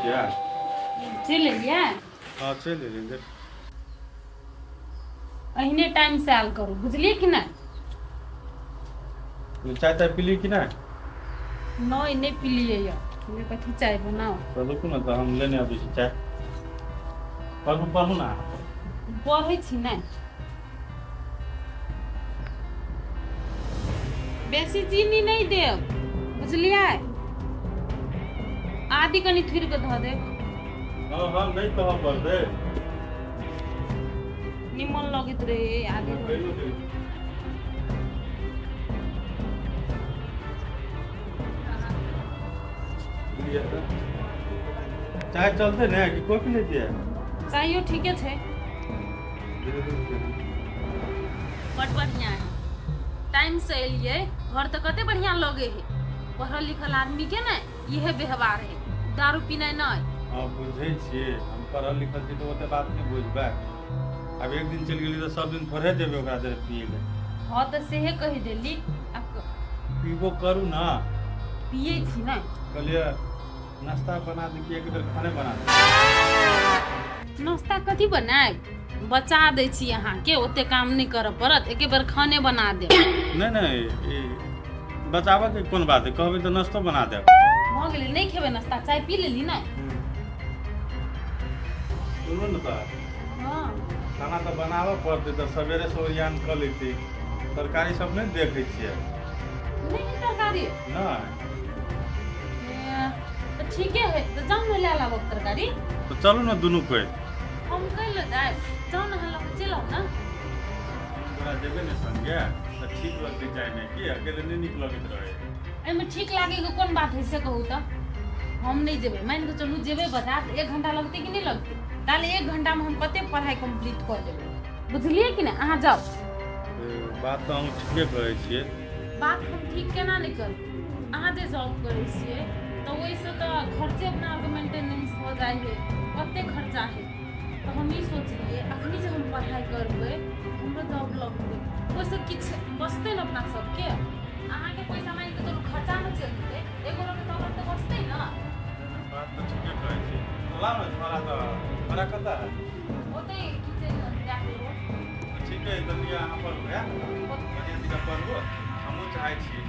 क्या? चल लिया हाँ चल लेंगे। अहिने टाइम से आल करू बुझलिए कि ना चाय ताय पी ली कि ना? नहीं नहीं पिलिए या मैं कथी चाय बनाओ तो रुकू ना, तो हम लेने आबै छी चाय। पढ़ू ना। पढ़ै छी ना बेसी चीनी नहीं देब बुझलिए आदि कनी थुर के ध देब हाँ हाँ नहीं कहब पड़तै। निमन लगत रहे आदि चाय चलते ना कि कॉफी लेती है? चाहिए ठीके छे बड़ बढ़िया है टाइम से एलिए घर तो कते बढ़िया लगे है पढ़ल लिखल आदमी के ना यह व्यवहार है दारू पीना नहीं। हाँ बुझे छिए हम पढ़ल लिखल छी तो ओते बात नहीं बुझबै। अब एक दिन चल गेली तो सब दिन थोड़े देबे ओकरा देर पिए ले। हाँ तो सेहे कही देली अब पीबो करू ना पिए छी ना कहलिए नाश्ता बना दी कि एक बेर खाने बना दी। नाश्ता कथी बनाए बचा दे छी अहाँ के ओते काम नहीं कर पड़त एक बार खाने बना दे। नहीं नहीं बचावा के कौन बात है, कहबे तो नाश्तो बना दे। भ गेलै नहीं खेबे नाश्ता चाय पी लेली ना। सुनो न तो हां खाना तो बनावा पड़ते तो सवेरे से ओरियान कर लेती। तरकारी सब नहीं देखे छिए नहीं तरकारी ना तो ठीक है तो जाओ ना ले लाओ तरकारी। तो चलो ना दोनों कोई हम कल जाए जाओ ना हल्ला चलो ना तोरा जेबे ने संगे तो ठीक लगते जाए में कि अकेले नहीं निक लगत रहे। एमे ठीक लागे के कौन बात है से कहू तो हम नहीं जेबे मान के चलू जेबे बता 1 घंटा लगते कि नहीं लगते ताले 1 घंटा में हम कते पढ़ाई कंप्लीट कर देबे बुझलिए कि ना अहाँ जाओ। बात तो हम ठीके कहै छिए। बात हम ठीक केना नहीं कर अहाँ जे जॉब करे छिए तो वैसे तो खर्चे अपना आपके मेंटेनेंस हो जाए है कते खर्चा है तो हम ही सोचलिए अखनी जे हम पढ़ाई करबे हमरा जॉब लगते वैसे किछ बचते न अपना सबके अहाँ के पैसा मान के चलो खर्चा न चलते एगो रुपया तो बचते ना। बात तो ठीके कहै छी। चला ना तुम्हारा तो बड़ा कता है ओते किचन जाके ठीक है तो लिया यहाँ पर गया बढ़िया जगह पर हो हम चाहे छी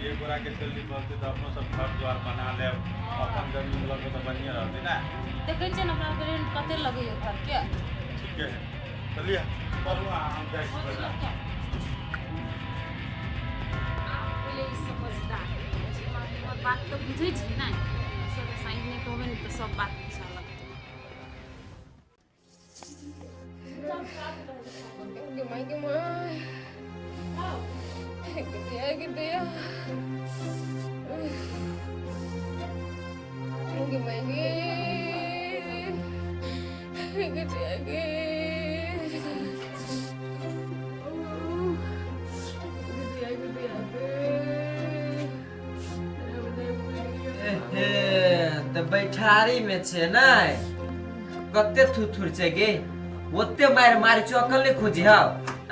एक गोरा के सैलरी बढ़ते तो अपनो सब घर द्वार बना ले अपन जमीन लगे तो बढ़िया रहते ना। देखे छै न अपना रेंट कते लगे घर के ठीक है चलिए पढ़ू हम जाए छी बाजार। पहले समझदार बात तो बुझे छी ना सब साइड में कहबे न तो सब बात बुझा लगते। तो बैठारी में छे ना कते थुथुर छे गे ओते मार मार चौकल नहीं खोजी हां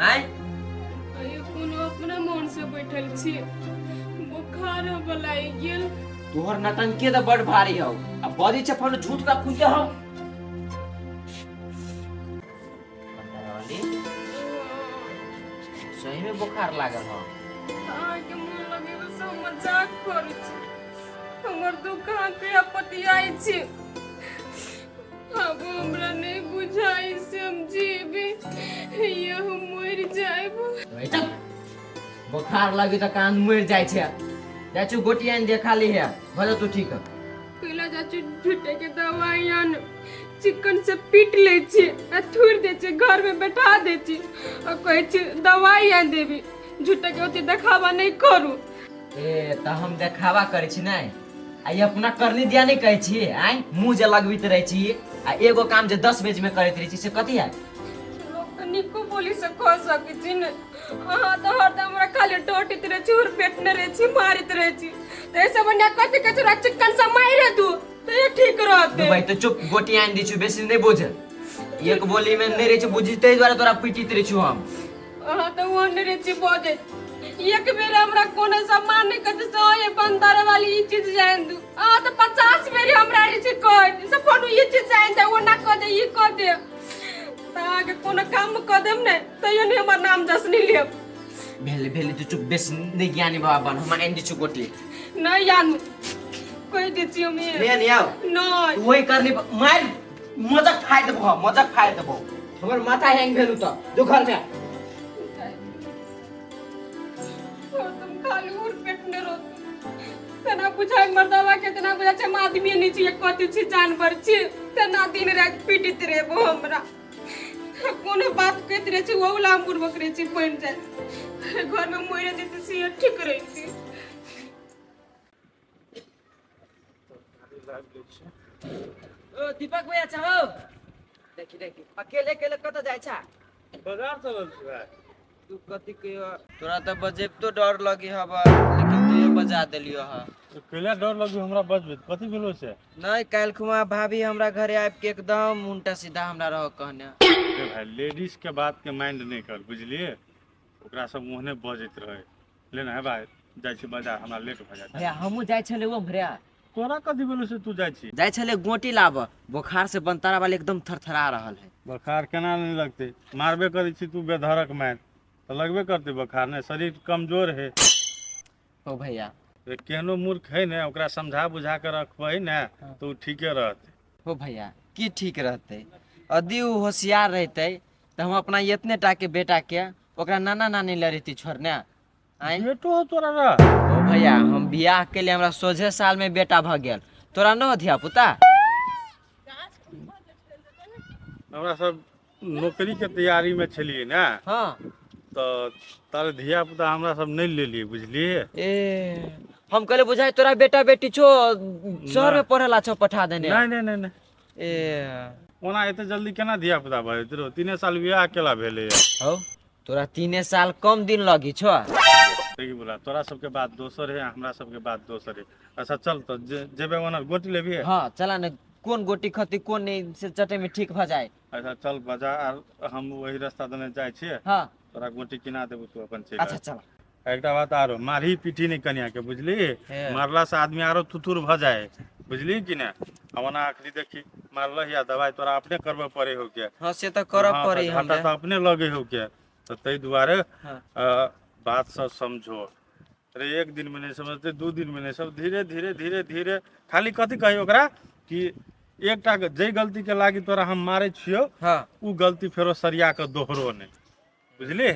आय अयो कोनो अपना मन से बैठल छी बुखार बलाई गेल तोहर नटंकी तो बड़ भारी हो अब बड़ी छे फोन झूठ का खुजे हो सही में बुखार लागल हो आके मन लगे तो सब मजाक करू छी हमर दुकान पे आपत्ति आई छी अब हमरा नहीं बुझाई से हम जीबे ये हम मर जाएब। बुखार लगी तो कान मर जाय छे जाचू गोटियान देखा ली है भले तू ठीक है पहला जाचू झूठे के दवाई आन चिकन से पीट ले छी आ थूर दे छी घर में बैठा दे छी और कहे छी दवाई आन देबी झूठे के ओते देखावा नहीं करू। ए त हम देखावा करे छी नहीं आई अपना करनी दिया नहीं कहे छी आई मुंह जे लगबित रहे छी आ एगो काम जे 10 बेज में करत रहे छी से कथि है लोग निको बोली से कह सके छी न हां तो हरदम हमरा खाली टोटित रहे छी और पेटने रहे छी मारित रहे छी तो ऐसे बन्या कथि के चुरा चिकन से मारे दू तो ये ठीक रहते भाई तो चुप गोटी आन दी छु बेसी नहीं बोझ एक बोली में नहीं रहे छी बुझिते द्वारा तोरा पीटित रहे छु हम हां तो वो नहीं रहे छी बोझे एक बेर हमरा कोनो सम्मान नहीं करते सो ये बंदर वाली ई चीज जान दू आ तो 50 बेर हमरा रे से कोई सब कोनो ये चीज जान दे वो ना कर दे ई कर दे ताके कोनो काम कर देम ने तो ये नहीं हमर नाम जस नहीं लेब भेले भेले तू चुप बेस नहीं ज्ञानी बाबा बन हम आइन छु गोटी नहीं जान कोई दे छी हम ले ले आओ नहीं तू वही करनी मार मजाक फाड़ देबो हमर माथा हैंग भेलु त दो घर में और तुम खाली उर पेटने रो तना बुझाई मर्दावा केतना बुझा छै आदमी नीचे एक कथि छी जानवर छी तना दिन रात पीटित रहबो हमरा कोनो बात कहत रहे छी ओला पूर्वक रहे छी पइन जाय घर में मोइरे देते से ठीक रहे छी ओ दीपक भैया चाहो देखी अकेले अकेले कत जाय छा बाजार चलल छै तू कथि के तोरा त बजेब तो डर लगी हबा लेकिन तू ये बजा देलियो ह अकेले डर लगी हमरा बजबे कथि भेलो से नहीं काल खुमा भाभी हमरा घरे आब के एकदम उल्टा सीधा हमरा रह कहने भाई लेडीज के बात के माइंड नहीं कर बुझलिए ओकरा सब मुहने बजैत रहे लेना है भाई जाय छी बाजार हमरा लेट भ जात भैया हमहू जाय छले ओ भरिया तोरा कथि भेलो से तू जाय छी जाय छले गोटी लाब बुखार से बनतारा वाले एकदम थरथरा रहल है बुखार केना नहीं लगते मारबे करै छी तू बेधड़क मार तो लगबे करते बुखार ने शरीर कमजोर है ओ भैया केहनो मूर्ख है ने ओकरा समझा बुझा के रखबै ने तो ठीके रहते हो भैया की ठीक रहते यदि उ होशियार रहते तो हम अपना इतने टा के बेटा के ओकरा नाना नानी लड़ती छोड़ने आई बेटो हो तोरा रह ओ भैया हम बियाह के लिए हमरा 16 साल में बेटा भ गेल तोरा न धिया पुता हमरा सब नौकरी के तैयारी में छलिए ना हां तो तारे धिया पुता हमरा सब नहीं ले लिए बुझलिए ए हम कहले बुझाई तोरा बेटा बेटी छो शहर में पढ़ेला छो पठा देने नहीं ए ओना एते जल्दी केना धिया पुता भए तोरो 3 साल बियाह केला भेले हो तोरा 3 साल कम दिन लगी छो सही बोला तोरा सबके बात दोसर है हमरा सबके बात दोसर है अच्छा चल तो जेबे ओना गोटी लेबी हां चला न कौन गोटी खती कौन नहीं से चटे में ठीक भ जाए अच्छा चल बाजार हम वही रास्ता देने जाय छी हां तोरा गोटी किना देबू तू अपन चल अच्छा चल एकटा बात आरो मारही पीठी नहीं कनिया के बुझली मारला से आदमी आरो तुतुर भ जाए बुझली कि ना हमना आखरी देखी मारल या दवाई तोरा अपने करबे पड़े हो के हां से तो करब पड़ी हम तो अपने लगे हो के तो तई दुआरे बात सब समझो अरे एक दिन में नहीं समझते 2 दिन में नहीं सब धीरे धीरे धीरे धीरे खाली कथि कही ओकरा कि एकटा जे गलती के लागी तोरा हम मारे छियो हां उ गलती फेरो सरिया के दोहरो नहीं बुझले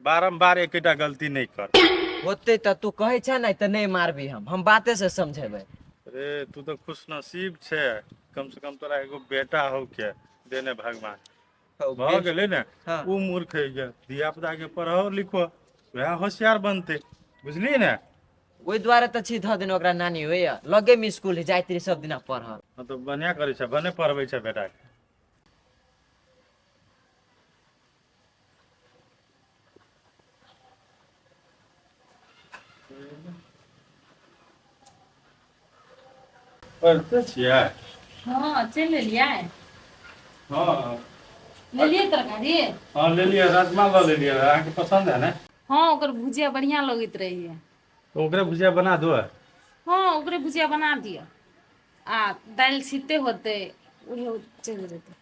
बारंबार एकटा गलती नहीं कर होते त तू कहे छ नहीं त नहीं मारबी हम बाते से समझेबे अरे तू तो खुश नसीब छे कम से कम तोरा एगो बेटा हो के देने भगवान भ गेले ने उ मूर्ख है के धिया पुता के पढ़ो लिखो वह होशियार बनते बुझली ने ओइ द्वारे त छी ध दिन ओकरा नानी होय लगे में स्कूल जाइत्री सब दिन पढ़ तो बढ़िया करे छ बने पढ़बै छ बेटा के पढ़ते छियै हाँ चल लिया हाँ ले लिए तरकारी हाँ ले लिया राजमा ले लिया अहाँके पसंद है ना हाँ ओकर भुजिया बढ़िया लगत रही है तो ओकरे भुजिया बना दो हाँ ओकरे भुजिया बना दिया आ दाल सीते होते उहे चल जेते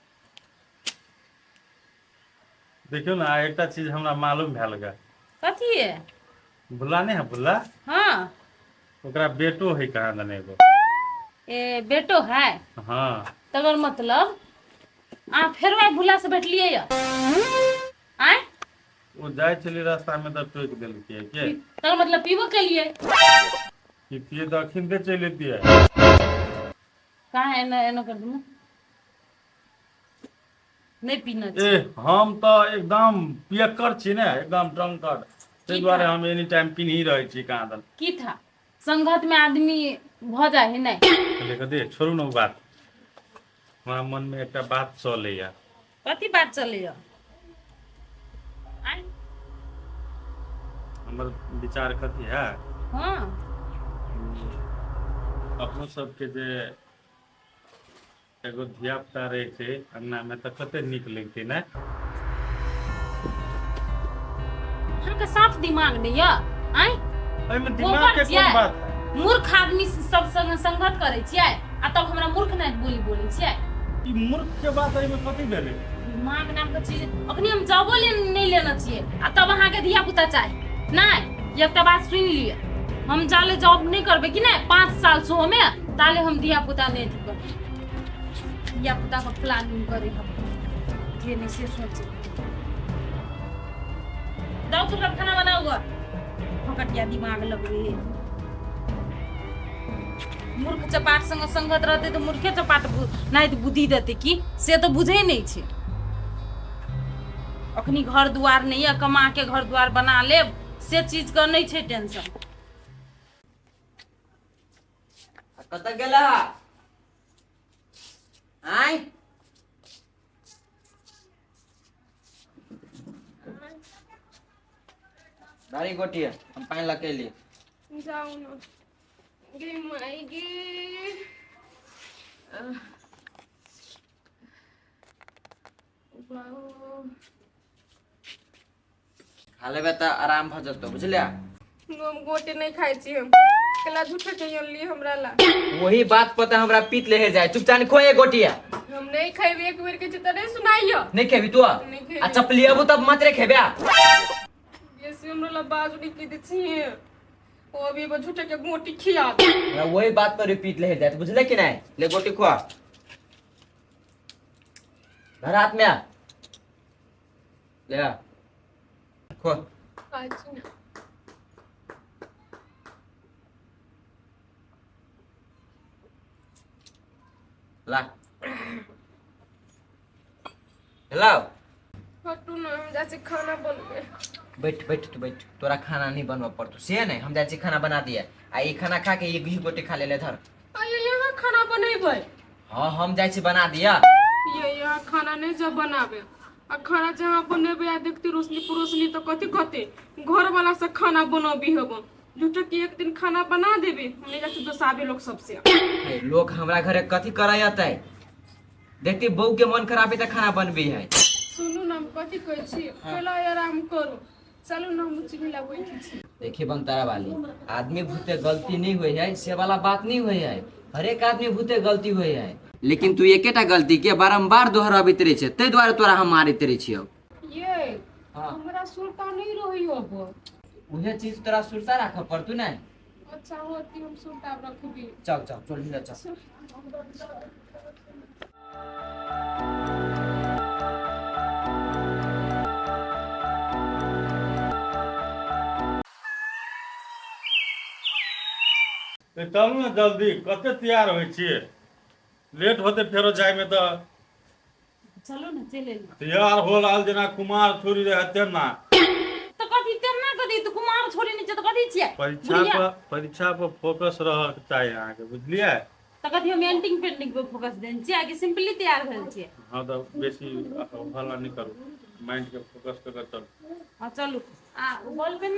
देखियो ना एकटा चीज हमरा मालूम भेल गा कथी है भुल्ला नहीं है भुल्ला हाँ ओकरा बेटो है कहाँ दने एगो ए बेटो है हाँ तगर मतलब आ फेर भाई भूला से बैठलिए या आय वो जाय चली रास्ता में तो टोक देलकै के तगर मतलब पीबो के लिए कि पिए तो अखिन दे चल लेती है कहाँ है ना एनो कर दूँ नहीं पीना ए चाहिए हम तो एकदम पियक्कर छी ने एकदम ड्रंकर्ड ताहि दुआरे हम एनी टाइम पी ही रहे छी कहाँ दन की था संगत में आदमी भ जाए है नहीं लेके दे छोड़ू ना बात हमारा मन में एक बात चले या कथी बात चले या आय हमर विचार कथी है हाँ अपनो सबके जे एगो धिया पुता रहे थे अंगना में तो कते निक लगते ना अहाँ के साफ दिमाग नहीं है आय एमे दिमाग के कोन बात है? मूर्ख आदमी से सब संग संगत करे छियै आ तब हमरा मूर्ख नहीं बोली छियै। ई मूर्ख के बात एमे कथी भेलै? दिमाग नाम के चीज अखनी हम जॉबो नहीं लेना चाहिए आ तब अहाँ के धिया पुता चाही नहीं। एकटा बात सुन लिए, हम जाले जॉब नहीं करबे कि नहीं 5 साल सो में ताले हम धिया पुता नहीं ठीक कर धिया पुता का प्लानिंग करे हम ये नहीं से सोचे। जाओ तुम खाना बनाओगा फकटिया दिमाग लग रही है। मूर्ख चपाट संग संगत रहते तो मूर्खे चपाट नहीं तो बुद्धि देते की से तो बुझे नहीं छे। अखनी घर द्वार नहीं है, कमा के घर द्वार बना ले से चीज का नहीं छे टेंशन। कत गेला आय बारी गोटी है हम पानी लगे लिए जाओ ना गे माई गे खा लेबे त आराम भ जतो बुझलिया। हम गोटे नहीं खाई छी हम केला झूठे के लिए हमरा ला वही बात पता हमरा पीत ले जाए चुपचाप खोए गोटिया हम नहीं खाइबे एक बेर के चिता नहीं सुनाइयो नहीं खेबी तू नहीं खेबी। आ चपली अबू तब मात्रे खेबे ये से हमरा ला बाजू निकली दी छी ओ अभी बा झूठे के गोटी खिया दे। मैं वही बात पर रिपीट ले जाए बुझले कि नहीं। ले गोटी खा घर हाथ में आ ले आ खो अच्छा ला हेलो हटू ना हम जाचे खाना बनबे। बैठ बैठ तू बैठ तोरा खाना नहीं बनवा पड़तो से नहीं हम जाए खाना बना दिया आ ई खाना खा के एक ही गोटी खा ले धर। आये यहाँ खाना बनेबै हाँ हम जाए बना दिया ये यहाँ खाना नहीं जब बनाबे आ खाना जहाँ बनेबे आ देखती रोशनी पुरोसनी तो कथी कहते घर वाला से खाना बनबी हब झूठे के एक दिन खाना बना देबे हमने जाके दोसाबे लोग सबसे। ए, लोग हमरा घरे कथी करे आते देखती बहू के मन खराब है तो खाना बनबी है। सुनू ना हम कथी कहै छी पहले आराम करू चलू ना हम चिमिला बैठी छी। देखिए बंतारा वाली आदमी भूते गलती नहीं हुई है से वाला बात नहीं हुई है। हर एक आदमी भूते गलती हुई है लेकिन तू एकेटा गलती के बारंबार दोहराबैत रहे छे तै द्वारे तोरा हम मारैत रहे छियौ। ये हाँ। हमरा सुरता नहीं रही अब उहे चीज तोरा सुरता रख पड़तू ना। अच्छा होती हम सुरता रखबी। चल चल चल हिला चल तब ना जल्दी कते तैयार होइ छियै लेट होते फेरो जाय में तो चलो ना चले तैयार हो लाल जना कुमार छोरी रहते ना तो कथी तेना कथी तो कुमार छोड़ी नहीं तो कथी छियै परीक्षा पर फोकस रह चाहिए अहाँ के बुझलिए। तो कथी हम एंटिंग पेंटिंग पे फोकस देन छियै कि सिंपली तैयार भेल छियै। हाँ तो बेसी हल्ला नहीं करू माइंड के फोकस कर चल। हां चलू आ बॉल पेन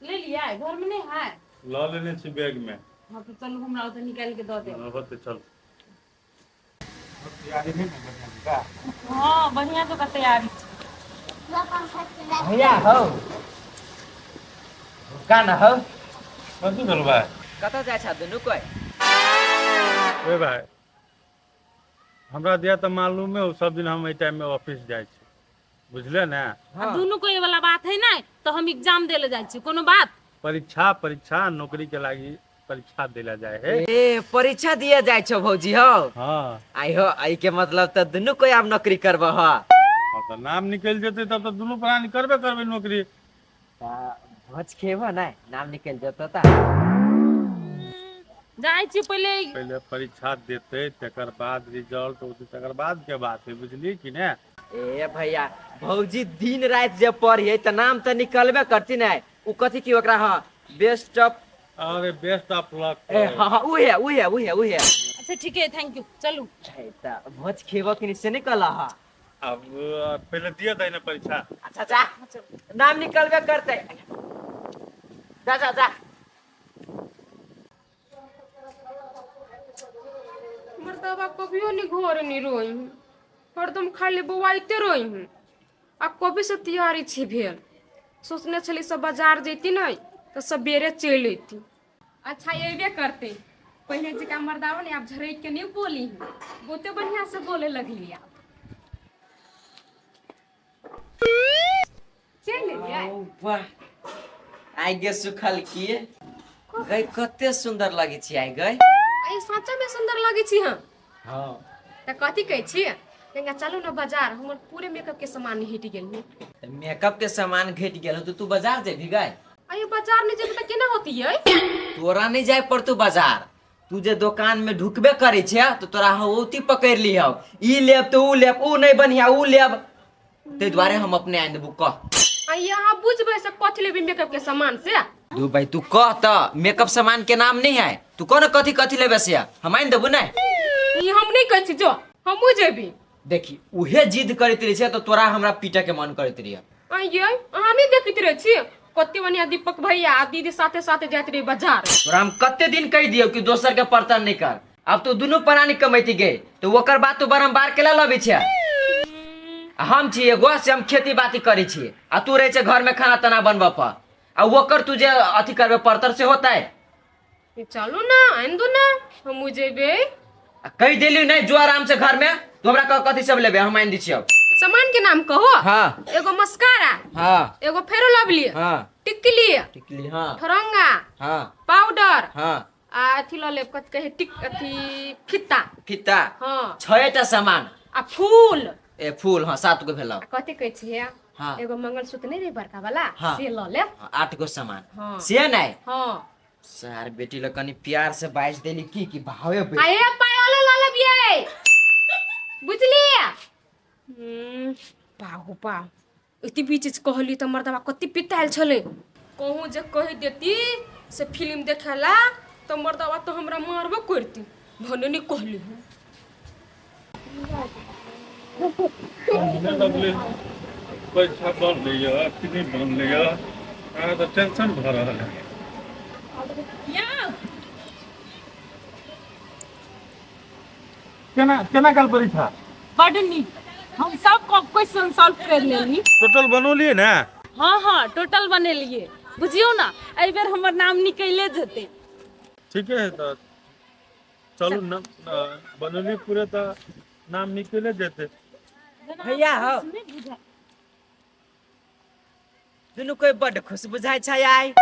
ले लिया है घर में नहीं है ल लेने छी बैग में। हाँ तो चलू हमरा उधर निकाल के दो दे। होते चल तैयारी नहीं ना का। हाँ बढ़िया तो का तैयारी भैया हो का ना हो कथी भेल भाई? कत जाय छ दुनु कोई ए भाई हमरा दिया तो मालूम है सब दिन हम ए टाइम में ऑफिस जाय छी बुझले ना। हाँ। दोनों को ये वाला बात है ना तो हम एग्जाम देले जाय छी कोनो बात परीक्षा परीक्षा नौकरी के लागी परीक्षा देला जाए है। ए परीक्षा दिए जाय छ भौजी हो। हाँ आई हो आई के मतलब त दुनु कोई आब नौकरी करब हो। अब तो नाम निकल जेते तब तो दोनों प्राणी करबे करबे नौकरी। भोज खेब ना नाम निकल जतो त जाय छी पहले पहले परीक्षा देते तकर बाद रिजल्ट होते तकर बाद के बात है बुझली कि ने। ए भैया भौजी दिन रात जब पढ़िए त नाम त निकलबे करती ना उ कथी की ओकरा हां बेस्ट ऑफ अरे बेस्ट ऑफ लक। ए हां हां उहे अच्छा ठीक है थैंक यू चलू त भोज खेब कि से निकल हा। अब पहले दिया था ना परीक्षा। अच्छा जा नाम निकलबे करते जा जा जा मर्दबा कभियो नहीं घर नहीं रोई हरदम खाली बवाइते रोई आ कभी से तैयारी छी भेल सोचने छली सब बाजार जैती नहीं तो सबेरे चल अती। अच्छा ये करते पहले जका मर्दावा ने आप झरेक के नहीं बोली है, बहुते बढ़िया से बोले लगली आप। चल लिया वाह आइ गे सुखल किए गई कते सुंदर लगे छी आइ गई। आई सच्चा में सुंदर लगे छी हम। हां त कथी कहै छी तेंगा चलू ना बाजार, हमर पूरे मेकअप के सामान हिट गेल ने। मेकअप के सामान घट गेल तो तू बाजार जेबी गई। आई बाजार नहीं जेबे त केना होती है? तोरा नहीं जाए पड़तू बाजार, तू जे दुकान में ढुकबे करे छे तो तोरा हौती पकड़ लिहौ, ई लेब तो ऊ लेब, ऊ नहीं बढ़िया ऊ लेब, ते द्वारे हम अपने आइन देबू। कह आई यहाँ बुझबे से कथी लेबी मेकअप के सामान से? दू भाई तू कह त मेकअप सामान के नाम नहीं है, तू कौन कथी कथी लेबे से हम आइन देबू। नहीं ई हम नहीं कहै छी, जो हमहू जेबी। देखी उहे जिद करैत रही छे तो तोरा हमरा पीटे के मन करैत रही। आई ये अहाँ नहीं देखैत रहे छी कते बढ़िया दीपक भैया आ दीदी साथे साथे जाइत रही बाजार। तोरा हम कते दिन कह दियो कि दोसर के बर्तन नहीं कर, अब तो दोनों प्राणी कमैती गए तो ओकर बात तो बारंबार केला लबे छे। हम छी एगो से हम खेती बाती करी छी आ तू रहे छे घर में खाना तना बनबा पर आ ओकर तुझे अथी करबे पड़तर से होता है। चलो ना आइन दो ना हमहू जेबे। कह देली नहीं जो आराम से घर में तो हमरा कथी सब लेबे हम आइन दी छियो। सामान के नाम कहो। हाँ एगो मस्कारा, हाँ एगो फेरो लवली, हाँ टिकली, टिकली, हाँ ठरंगा, हाँ पाउडर, हाँ आ अथी ल लेब कथी कहे टिक अथी फित्ता। फित्ता, हाँ छयटा सामान आ फूल ए फूल, हाँ 7 गो भेलो। कथी कहै छी हाँ एगो मंगलसूत्र नहीं रे बड़का वाला, हाँ। से ल लेब। 8 गो सामान, हाँ। से नहीं हाँ सार बेटी लोग कनी प्यार से बाइज देली की भावे पे आए पायोले ल लेब ये, बुझली? पाहु पा इति बीच कहली त मर्दवा कति पिताल छले, कहूं जे कहि देती से फिल्म देखेला तो मर्दवा तो हमरा मारबो करती, भने नहीं कहली। हमने लगले पैसा बन लिया कि नहीं बन लिया, तो टेंशन भर रहा है। केना केना कल परीक्षा बड नीक, हम सब क्वेश्चन सॉल्व कर लेली। टोटल बनौलिए ना? हाँ हाँ टोटल बनेलिए, बुझियो ना एहि बेर हमर नाम निकले जेते। ठीक है तो चलू न बनौली पूरे तो नाम निकले जेते। भैया हो दुनु कोई बड़ खुश बुझाय छै आई।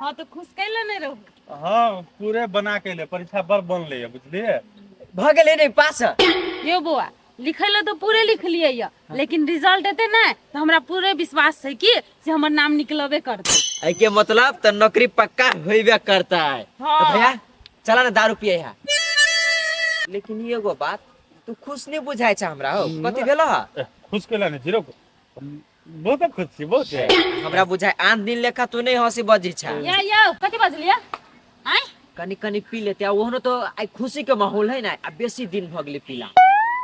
हाँ तो खुश कैले नहीं रहू। हाँ पूरे बना के ले, परीक्षा बर बन ले बुझलिए। भ गेलै नहीं पास। यो बुआ लिखल तो पूरे लिख लिए या, लेकिन रिजल्ट एते ना तो हमरा पूरे विश्वास है कि से हमर नाम निकलबे करते। आई के मतलब तो नौकरी पक्का होइबे करता है। हाँ। तो भैया चला ना दारू पिए है। लेकिन ये एगो बात तू खुश नहीं बुझाय छै हमरा हो, कथि भेलो ह? खुश केला ने जीरो बहुत खुश छी बहुत है। हमरा बुझाय आन दिन लेखा तू नहीं हंसी बजी छै। या कथि बजलिया? आय कनी कनी पी लेते ओहनो तो आई खुशी के माहौल है ना, आ बेसी दिन भ गेलै पीला।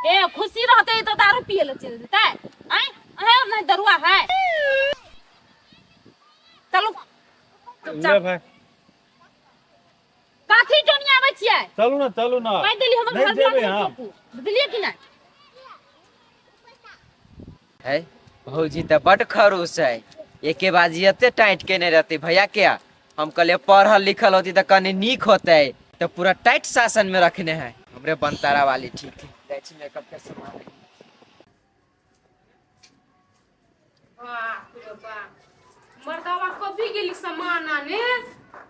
ए खुशी रहते तो दारू पिए ले चल देता है। आय है नहीं दरुआ है। चलो ले भाई काठी टोनिया आबै छियै। चलू ना कह देली हमर नहीं घर जेबे में हम। बुझलिए कि नहीं? है भौजी तो बड़ खरूस है, एके बाजी एते टाइट केने रहते भैया क्या हम कहले पढ़ल लिखल होती तो कनी नीक होते, तो पूरा टाइट शासन में रखने हैं। हमरे बनतारा वाली ठीक है मेकअप के सामान। मर्दवा कभी गेली सामान आने,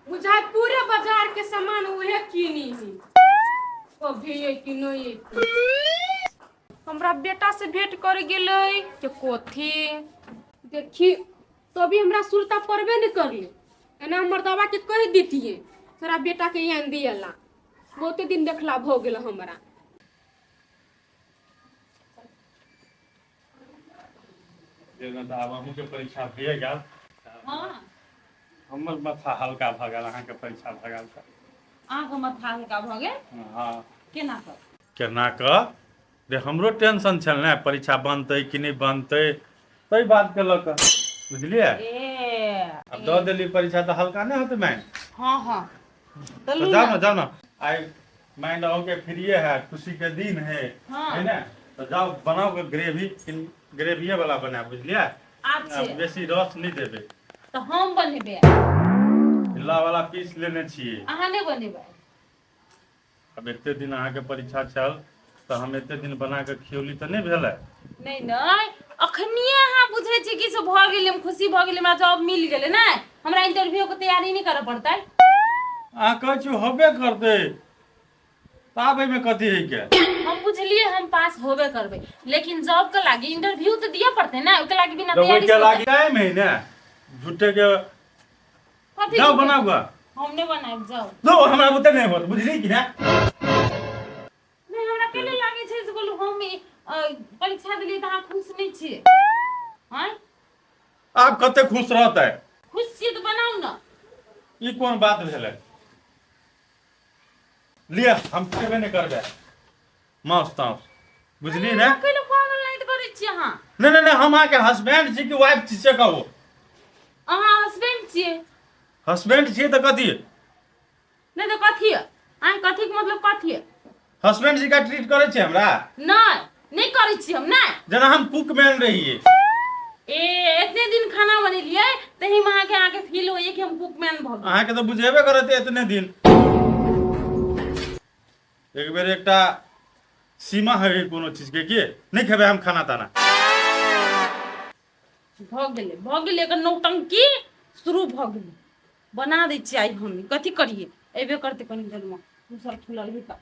बुझाय पूरे बाजार के सामान उहे किनी ही, कभी ये कि नहीं ये। हमरा बेटा से भेंट कर गेलै के कोथी देखी तो भी हमरा सुरता पड़बे नहीं करले। एना मर्दवा के कह देतिए तोरा बेटा के यान दियला, बहुते दिन देखला भ गेल हमरा। ये ना अब हमहू के परीक्षा भए गेल। हां हमर माथा हल्का भ गेल, अहाँ के परीक्षा भ गेल त आगो मत हल्का भ गेल। हां केना कर रे हमरो टेंशन छल ना परीक्षा बनतै कि नहीं बनतै, तै बात के लक बुझलिए। ए अब दो दिल्ली परीक्षा तो हल्का नहीं होते मैन। हां तो जाओ ना आई माइंड ओके फ्री है, खुशी के दिन है ना, तो जाओ बनाओ के ग्रेवी वाला बना बुझलिए। अच्छे बेसी रस नहीं देबे। तो हम बनेबे हिल्ला वाला पीस लेने छिए। अहाँ नहीं बनेबे। अब एते दिन अहाँ के परीक्षा छल तो हम एते दिन बना के खियौली तो नहीं भेलै। नहीं नहीं अखनिए अहाँ बुझे छी कि से भ गेलै, हम खुशी भ गेलै, हमरा जॉब मिल गेलै ना, हमरा इंटरव्यू के तैयारी नहीं करे पड़तै। अहाँ कहै छी होबे करतै ताबे में कथी है के? हम बुझलिए हम पास होबे करबे, लेकिन जॉब के लागी इंटरव्यू तो दिया पड़ते ना, ओके लागी बिना तो तैयारी के से लागी टाइम है ना झूठे के कथी जाओ बनाओ गा। हम नहीं बनाएब जाओ। दो हमरा बुते नहीं होत बुझली कि ना। नहीं हमरा केले लागे छै से बोलू हम परीक्षा देलिए त अहाँ खुश नहीं छिए। हैं आप कते खुश रहतै? खुश छिए तो बनाऊ ना। ई कोन बात भेलै? लिया हम खेबे नहीं करबे मांस तांस बुझली ना। केले पागल नहीं करे छी अहाँ। नहीं नहीं नहीं हम अहाँ के हस्बैंड छी कि वाइफ छी से कहू। अहाँ हस्बैंड छिए। हस्बैंड छी तो कथी? नहीं तो कथी है? अहाँ कथी के मतलब कथी है? हस्बैंड जी का ट्रीट करे छी हमरा? नहीं नहीं करे छी हम नहीं। जना हम कुक मैन रहिए। ए इतने दिन खाना बनेलिए तही में आके फील होइए कि हम कुकमैन भ गेल। अहाँ के तो बुझेबे करते इतने दिन। एक बेर एकटा सीमा है कोनो चीज के कि नहीं खेबे हम खाना ताना। भ गेले एकर नौटंकी शुरू भ गेले। बना दै छी आई हम कथी करिए एबे करते कनी देर में दूसर खुलल ही त